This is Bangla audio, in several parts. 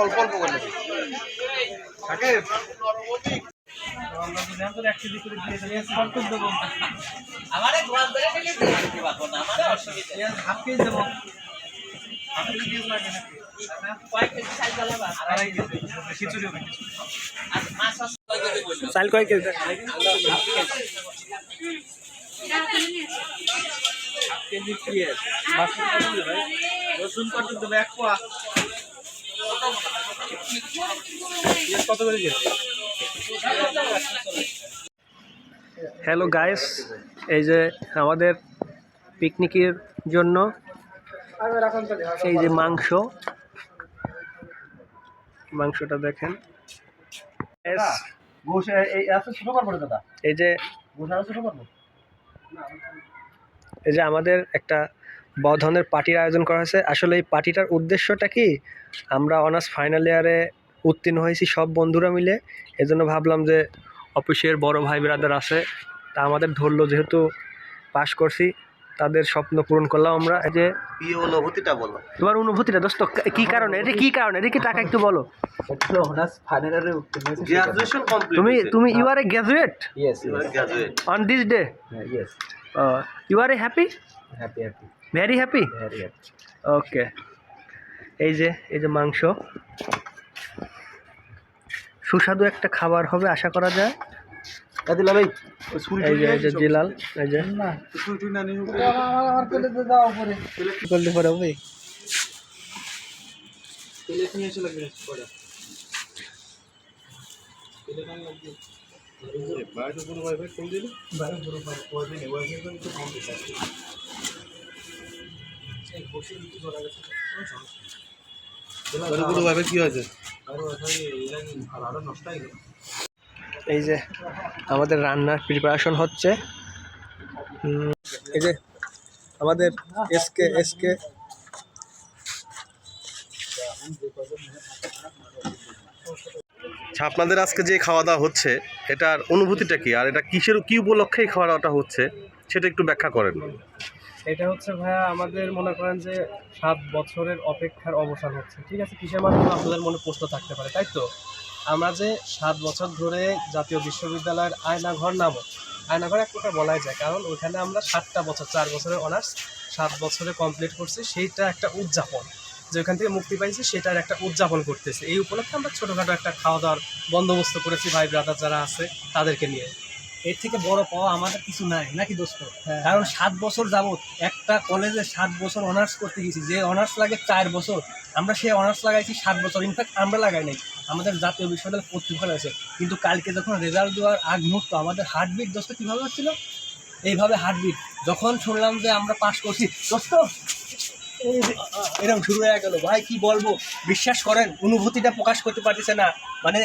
অল্প অল্প করে থাকে চাল কয় কেজি রসুন কত দেবে 1 পোয়া কত করে দিয়েছে হ্যালো গাইস এই যে আমাদের পিকনিকের জন্য এই যে মাংসটা দেখেন এই যে আমাদের একটা বড় ধরনের পার্টির আয়োজন করা হয়েছে। আসলে এই পার্টিটার উদ্দেশ্যটা কি, আমরা অনার্স ফাইনাল ইয়ারে উত্তীর্ণ হয়েছি সব বন্ধুরা মিলে, এজন্য ভাবলাম যে অফিসের বড় ভাই ব্রাদার আছে, তা আমাদের ধরলো যেহেতু পাশ করছি, তাদের স্বপ্ন পূরণ করলাম আমরা। এই যে অনুভূতিটা বলো, তোমার অনুভূতিটা দোস্ত, কি কারণে এটা, কি কারণে এটা, কি টাকা একটু বলো। তুমি you are a graduate? Yes, graduate. On this day? Yes. You are happy? Happy. Very happy? Very happy. Okay. এই যে মাংস, সুস্বাদু একটা খাবার হবে আশা করা যায়। এই যে জিলাল, এই যে করলে পরে হবে। এই যে আমাদের রান্নার প্রিপারেশন হচ্ছে। এই যে আমাদের এসকে আপনাদের আজকে যে খাওয়া দাওয়া হচ্ছে এটার অনুভূতিটা কি, আর এটা কি উপলক্ষে খাওয়া দাওয়াটা হচ্ছে সেটা একটু ব্যাখ্যা করেন। এটা হচ্ছে ভাইয়া, আমাদের মনে করেন যে 7 বছরের অপেক্ষার অবসান হচ্ছে, ঠিক আছে। কিসের মাধ্যমে আপনাদের মনে প্রশ্ন থাকতে পারে, তাই তো? আমরা যে 7 বছর ধরে জাতীয় বিশ্ববিদ্যালয়ের আয়নাঘর নামক, আয়নাঘর এক প্রকার বলাই যায়, কারণ ওইখানে আমরা 7টা বছর, 4 বছরের অনার্স 7 বছরে কমপ্লিট করছি, সেইটা একটা উদযাপন, যে ওইখান থেকে মুক্তি পাইছি সেটার একটা উদযাপন করতেছি। এই উপলক্ষে আমরা ছোটোখাটো একটা খাওয়া দাওয়ার বন্দোবস্ত করেছি ভাই ব্রাদার যারা আছে তাদেরকে নিয়ে। এর থেকে বড় পাওয়া আমাদের কিছু নাই নাকি দোস্ত? কারণ 7 বছর যাবত একটা কলেজে 7 বছর অনার্স করতে গেছি, যে অনার্স লাগে 4 বছর, আমরা সেই অনার্স লাগাইছি 7 বছর। ইনফ্যাক্ট আমরা লাগাই নাই, আমাদের জাতীয় বিশ্ববিদ্যালয় কর্তৃপক্ষ আছে। কিন্তু কালকে যখন রেজাল্ট দেওয়ার আগ মুহূর্ত আমাদের হার্টবিট দোস্ত কীভাবে হচ্ছিল, এইভাবে হার্টবিট। যখন শুনলাম যে আমরা পাস করছি দোস্ত, এরকম শুরু হয়ে গেল। ভাই কি বলবো, বিশ্বাস করেন অনুভূতিটা প্রকাশ করতে পারতেছে না। মানে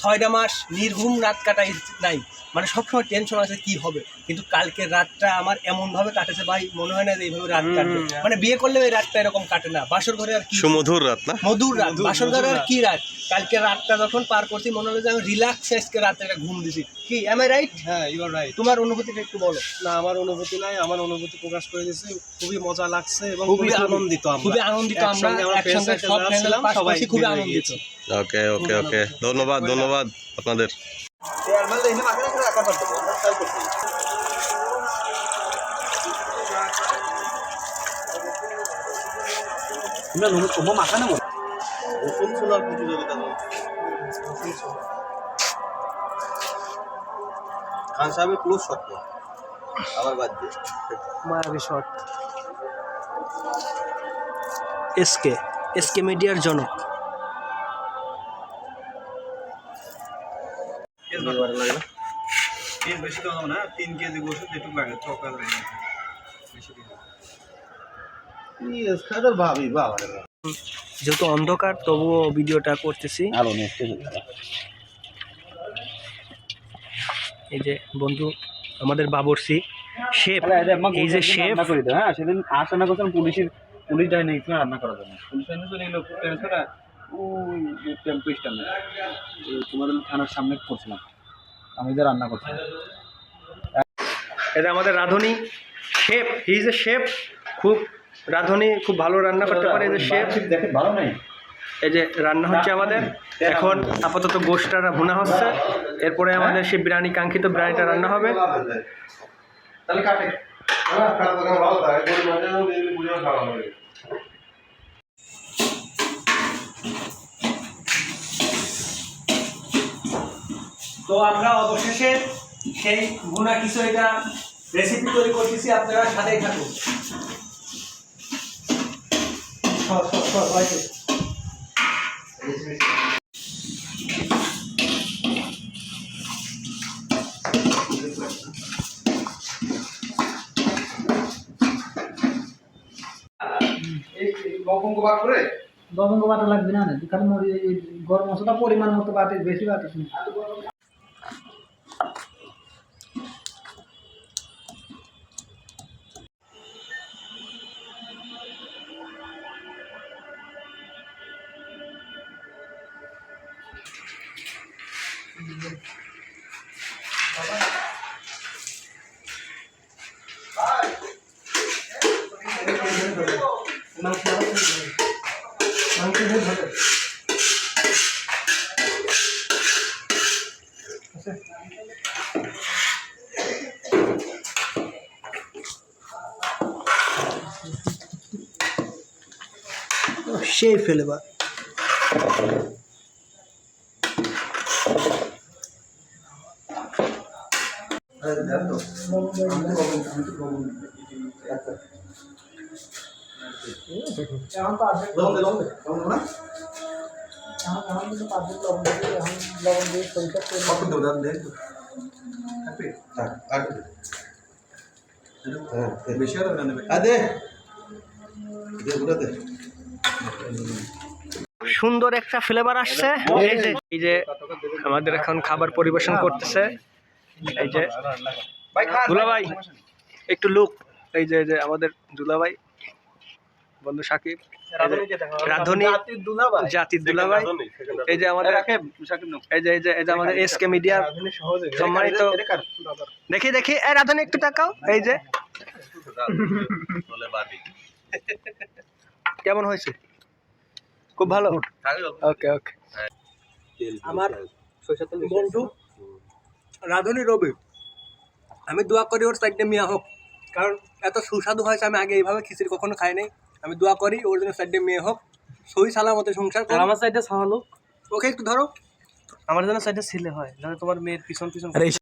6টা মাস নির্ঘুম রাত কাটাই নাই, মানে সবসময় টেনশন আছে কি হবে। কিন্তু কালকের রাতটা আমার এমনভাবে কাটেছে ভাই, মনে হয় না যে এইভাবে রাত কাটবে। মানে বিয়ে করলেও এই রাতটা এরকম কাটে না। বাসর ঘরে আর কি সুমধুর রাত, না মধুর রাত, বাসর ঘরে আর কি রাত। কালকে রাতটা যখন পার করছি মনে হলো যে আমি রিল্যাক্স আজকে রাতে একটা ঘুম দিছি। কি এম আই রাইট? হ্যাঁ, ইউ আর রাইট। তোমার অনুভূতিটা একটু বলো। না, আমার অনুভূতি নাই, আমার অনুভূতি প্রকাশ করে দিয়েছি। খুবই মজা লাগছে এবং খুবই আনন্দিত আমরা, খুবই আনন্দিত আমরা একসঙ্গে সব ফ্রেন্ডরা সবাই খুবই আনন্দিত। ওকে ধন্যবাদ আপনাদের। খান সাহেবের ক্লোজ শট আবার বাদ দিয়ে মায়াবী শট। এসকে মিডিয়ার জনক। বেশি তো না, 3 কেজি গোশত যেটুকু লাগে চকাল বেশি। ভাবি বাবা যেহেতু অন্ধকার তবুও ভিডিওটা করতেছি। আলো নেই এই যে বন্ধু আমাদের বাবরসি শেফ, এই যে শেফ করে দাও। হ্যাঁ, সেদিন আশা করছিলাম পুলিশ যায় না এখানে রান্না করার জন্য। পুলিশ আইনে চলে গেলো ট্রেনটা ওই টেম্পো স্ট্যান্ডে তোমাদের থানার সামনে করছিলাম, আমি যে রান্না করছিলাম। এটা আমাদের রাঁধুনি chef, he is a chef, খুব রাঁধুনি, খুব ভালো রান্না করতে পারে। এই যে শেফ দেখেন ভালো নাই, এই যে রান্না হচ্ছে আমাদের এখন আপাতত গোশটটা ভুনা হচ্ছে, এরপরে আমাদের সেই বিরিয়ানি কাঙ্ক্ষিত বিরিয়ানিটা রান্না হবে। তাহলে কাটে ভালো থাকে বুঝে খাওয়া হবে। তো আমরা অবশেষে সেই ভুনা কিছু এটা রেসিপি তৈরি করতেছি, আপনারা সাথেই থাকুন। লবঙ্গ বাটা লাগবে না, খালি গরম মশলা পরিমাণ মতো বাটে, বেশি বাটিস না। সেই ফেলেবা সুন্দর একটা ফ্লেভার আসছে। এই যে আমাদের এখন খাবার পরিবেশন করতেছে এই যে দুলাভাই, একটু লুক, এই যে আমাদের দুলাভাই বন্ধু সাকিব, রাধুনি জাতির দুলাভাই, এই যে আমাদের এই যে আমাদের এসকে মিডিয়া সম্মানিত। দেখি এই রাধুনি একটু তাকাও, এই যে কেমন হয়েছে? খুব ভালো, ওকে ওকে। আমার বন্ধু রাধুনি রবি, আমি দোয়া করি ওর সাইডে মিয়া হোক, কারণ এত সুস্বাদু হয়েছে, আমি আগে এইভাবে খিচুড়ি কখনো খাই নাই। আমি দোয়া করি ওর জন্য সাইডে মেয়ে হোক, সহি সালামতে সংসার করো। আমার সাইডে সাহালো, ওকে একটু ধরো, আমার জন্য সাইডে ছেলে হয়, যাতে তোমার মেয়ের পিছন